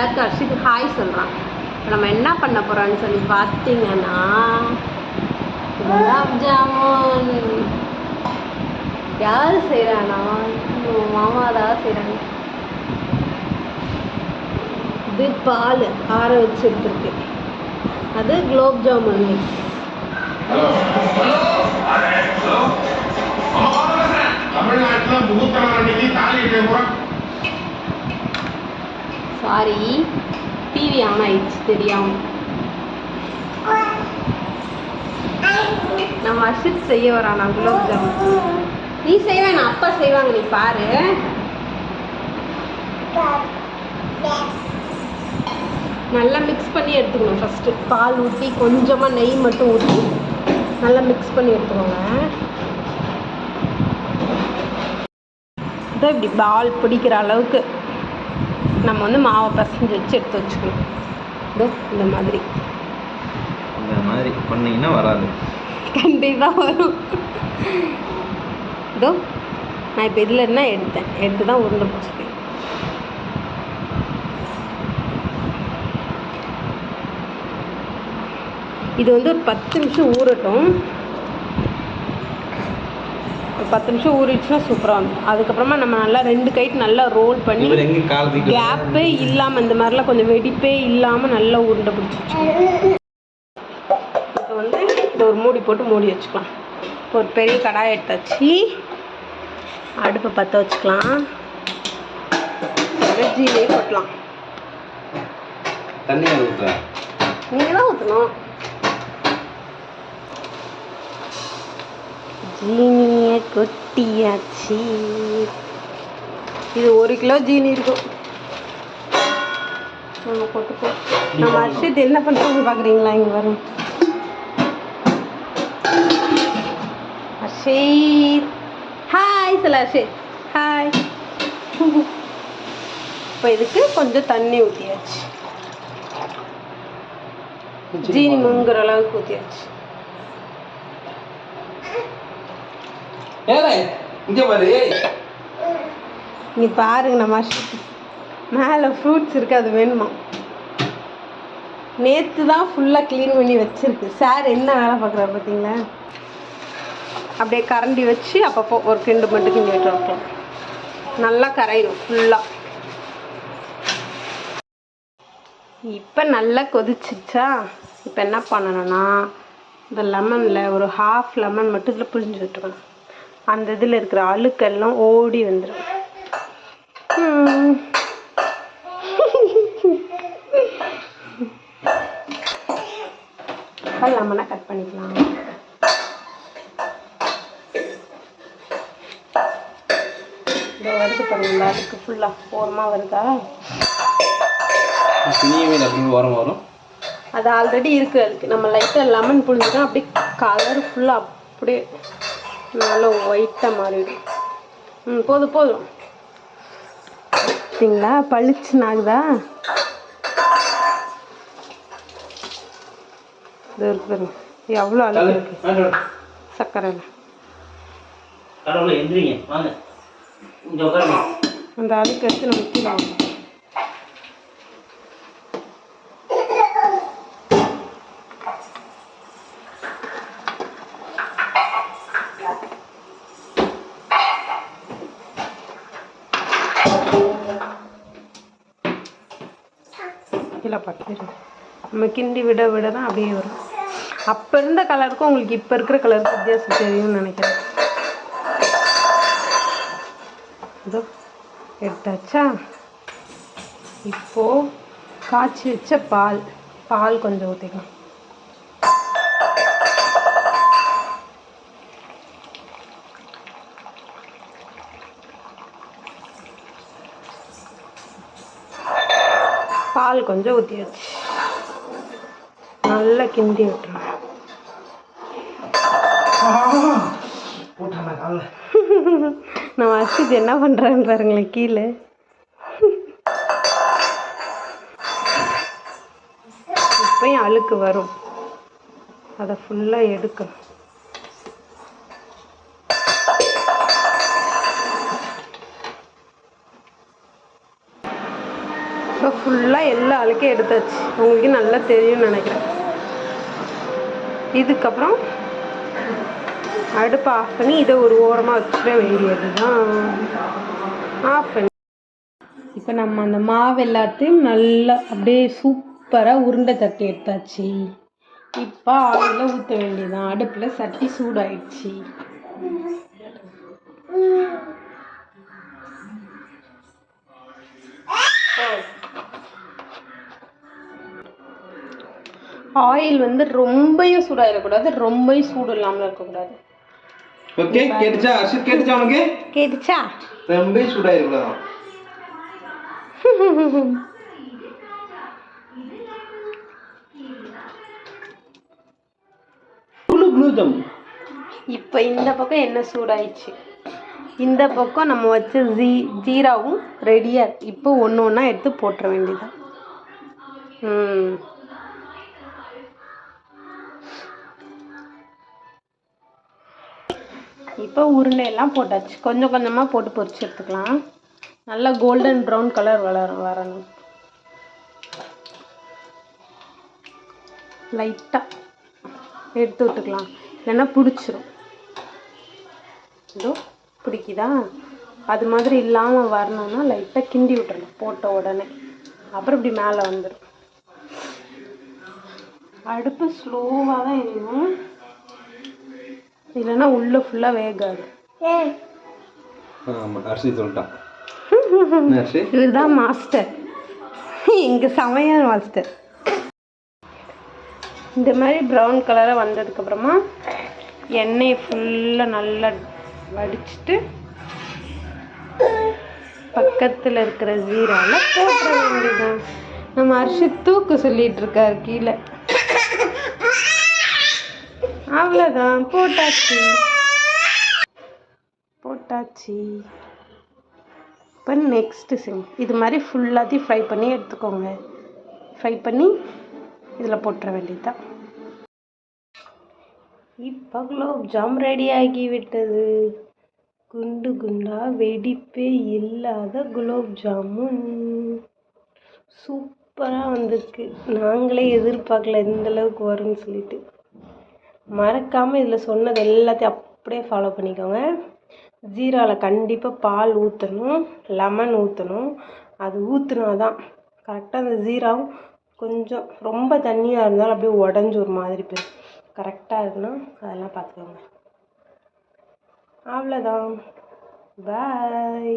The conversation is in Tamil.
எல்லாருக்கும் அர்ஷித் ஹாய் சொல்கிறான். இப்போ நம்ம என்ன பண்ண போகிறோன்னு சொல்லி பார்த்தீங்கன்னா குலாப் ஜாமுன். யார் செய்கிறானா? மாமா தான் செய்கிறாங்க. இது பால் ஆற வச்சு எடுத்துருக்கு. அது gulab jamun mix. Sorry, TV on ஆயிடுச்சு தெரியாம. நம்ம அர்ஷித் செய்ய வரானா குலாப் ஜாமுன். நீ செய்வேன், நான் அப்பா செய்வாங்க, நீ பாரு. நல்லா மிக்ஸ் பண்ணி எடுத்துக்கணும். ஃபஸ்ட்டு பால் ஊற்றி கொஞ்சமாக நெய் மட்டும் ஊற்றி நல்லா மிக்ஸ் பண்ணி எடுத்துக்கோங்க. இதோ இப்படி பால் பிடிக்கிற அளவுக்கு நம்ம வந்து மாவை பசஞ்சு வச்சு எடுத்து வச்சுக்கணும். இதோ இந்த மாதிரி பண்ணிங்கன்னா வராது, கண்டிப்பாக வரும். இதோ நான் இப்போ இதில் என்ன எடுத்து தான் உருண்டை பிடிச்சிருக்கேன். இது வந்து ஒரு 10 நிமிஷம் ஊறட்டும். ஒரு 10 நிமிஷம் ஊறிடுச்சுன்னா சூப்பராக வந்துடும். அதுக்கப்புறமா நம்ம நல்லா 2 கைட்டு நல்லா ரோல் பண்ணி கேப்பே இல்லாமல் இந்த மாதிரிலாம் கொஞ்சம் வெடிப்பே இல்லாமல் நல்லா உருண்டை பிடிச்சி வச்சுக்கணும். இப்போ வந்து இந்த ஒரு மூடி போட்டு மூடி வச்சுக்கலாம். இப்போ ஒரு பெரிய கடாயை எடுத்தாச்சு. அடுப்பை பற்ற வச்சுக்கலாம். ஜீனியே கொட்டலாம். தண்ணி ஊற்றுறேன், நீங்கள் தான் ஊற்றணும். ஜீனியை கொட்டியாச்சு. இது 1 கிலோ ஜீனி இருக்கும். நம்ம கொட்டுப்போம். நம்ம அர்ஷித் என்ன பண்ணுறது பார்க்குறீங்களா? இங்கே வரும் அர்ஷித். ஹாய் சொல்ல அர்ஷித், ஹாய். இப்போ இதுக்கு கொஞ்சம் தண்ணி ஊற்றியாச்சு. ஜீனி முங்குற அளவுக்கு ஊற்றியாச்சு. நீ பாருங்க, நம்ம மேலே ஃப்ரூட்ஸ் இருக்கு, அது வேணுமா? நேற்று தான் ஃபுல்லாக க்ளீன் பண்ணி வச்சிருக்கு. சார் என்ன வேலை பார்க்குறாரு பார்த்தீங்களா? அப்படியே கரண்டி வச்சு அப்பப்போ ஒரு கிண்டு மட்டும் கிண்டி விட்டு வைக்கலாம். நல்லா கரையும் ஃபுல்லாக. இப்போ நல்லா கொதிச்சிருச்சா? இப்போ என்ன பண்ணணும்னா இந்த லெமனில் ஒரு ½ லெமன் மட்டும் இதில் புழிஞ்சு விட்டுக்கணும். அந்த இதில் இருக்கிற அழுக்கெல்லாம் ஓடி வந்துடும். லெமனை கட் பண்ணிக்கலாம். இதை வருது பாருங்களா, அதுக்கு ஃபுல்லாக ஓரமாக வருதா? வரும். அது ஆல்ரெடி இருக்குது. அதுக்கு நம்ம லைட்டாக லெமன் புழிஞ்சுட்டோம். அப்படியே கலர் ஃபுல்லாக அப்படியே நல்லா ஒயிட்டாக மாறிடும். போதும் போதும். சரிங்களா? பளிச்சுன்னு ஆகுதா? இது இருக்கு பாருங்க, எவ்வளோ அழுக்கு இருக்கு சர்க்கரையில். அந்த அழுக்கு எடுத்து நம்ம கீழே பட்டிடும். நம்ம கிண்டி விட விட தான் அப்படியே வரும். அப்போ இருந்த கலருக்கும் உங்களுக்கு இப்போ இருக்கிற கலருக்கு வித்தியாசம் தெரியும்னு நினைக்கிறேன். இதோ எடுத்தாச்சா? இப்போது காய்ச்சி வச்ச பால் கொஞ்சம் ஊற்றிக்கலாம். பால் கொஞ்சம் ஊற்றியாச்சு. நல்லா கிண்டி விட்டுருங்க. நான் அர்ஷித் என்ன பண்ணுறேன்னு பாருங்களேன் கீழே. இப்பயும் அழுக்கு வரும், அதை ஃபுல்லாக எடுக்கணும். இப்போ ஃபுல்லாக எல்லா அழுக்கையும் எடுத்தாச்சு. உங்களுக்கு நல்லா தெரியும்னு நினைக்கிறேன். இதுக்கப்புறம் அடுப்பை ஆஃப் பண்ணி இதை ஒரு ஓரமாக வச்சுட வேண்டியது தான். ஆஃப் பண்ணி இப்போ நம்ம அந்த மாவு எல்லாத்தையும் நல்லா அப்படியே சூப்பராக உருண்டை தட்டி எடுத்தாச்சு. இப்போ ஆயிலில் ஊற்ற வேண்டியதுதான். அடுப்பில் சட்டி சூடாயிடுச்சு. ஆயில் வந்து ரொம்பயும் சூடாயிடக்கூடாது, ரொம்பயும் சூடு இல்லாமல் இருக்கக்கூடாது. ஓகே, கேட்டுச்சா? அர்ஷித் கேட்டுச்சா உனக்கு? கேட்டுச்சா? ரொம்ப சூடாயிடக்கூடாது. இப்போ இந்த பக்கம் என்ன சூடாயிடுச்சு, இந்த பக்கம் நம்ம வச்ச ஜீராவும் ரெடியாக. இப்போ ஒன்று ஒன்றா எடுத்து போட்டுற வேண்டியதான். இப்போ உருண்டையெல்லாம் போட்டாச்சு. கொஞ்சம் கொஞ்சமாக போட்டு பொரிச்சு எடுத்துக்கலாம். நல்லா கோல்டன் ப்ரௌன் கலர் வரணும். லைட்டாக எடுத்து விட்டுக்கலாம், இல்லைன்னா பிடிச்சிரும். இதோ பிடிக்குதா? அது மாதிரி இல்லாமல் வரணும்னா லைட்டாக கிண்டி விட்டுறலாம் போட்ட உடனே. அப்புறம் இப்படி மேலே வந்துடும். அடுப்பு ஸ்லோவாக தான் எரியும், இல்லைன்னா உள்ளே ஃபுல்லாக வேகாது. இதுதான் மாஸ்டர், எங்கள் சமையல் மாஸ்டர். இந்த மாதிரி ப்ரௌன் கலராக வந்ததுக்கப்புறமா எண்ணெயை ஃபுல்லாக நல்லா வடிச்சிட்டு பக்கத்தில் இருக்கிற ஜீராவில் போட்டுற வேண்டியதுதான். நம்ம அர்ஷித் தூக்கு சொல்லிட்டு இருக்காரு கீழே. அவ்வளோதான், போட்டாச்சு. இப்போ நெக்ஸ்ட்டு இது மாதிரி ஃபுல்லாத்தையும் ஃப்ரை பண்ணி எடுத்துக்கோங்க. ஃப்ரை பண்ணி இதில் போட்டுற வேண்டியதுதான். இப்போ குலோப்ஜாம் ரெடி ஆகிவிட்டது. குண்டு குண்டா வெடிப்பே இல்லாத குலோப்ஜாமுன் சூப்பராக வந்திருக்கு. நாங்களே எதிர்பார்க்கல இந்தளவுக்கு வரும்னு சொல்லிட்டு. மறக்காமல் இதில் சொன்னது எல்லாத்தையும் அப்படியே ஃபாலோ பண்ணிக்கோங்க. ஜீராவில் கண்டிப்பாக பால் ஊற்றணும், லெமன் ஊற்றணும். அது ஊற்றுனா தான் கரெக்டாக அந்த ஜீராவும் கொஞ்சம் ரொம்ப தண்ணியாக இருந்தாலும் அப்படியே உடஞ்சி ஒரு மாதிரி போயிடும். கரெக்டாக இருக்குன்னா அதெல்லாம் பார்த்துக்கோங்க. அவ்வளோதான், பாய்.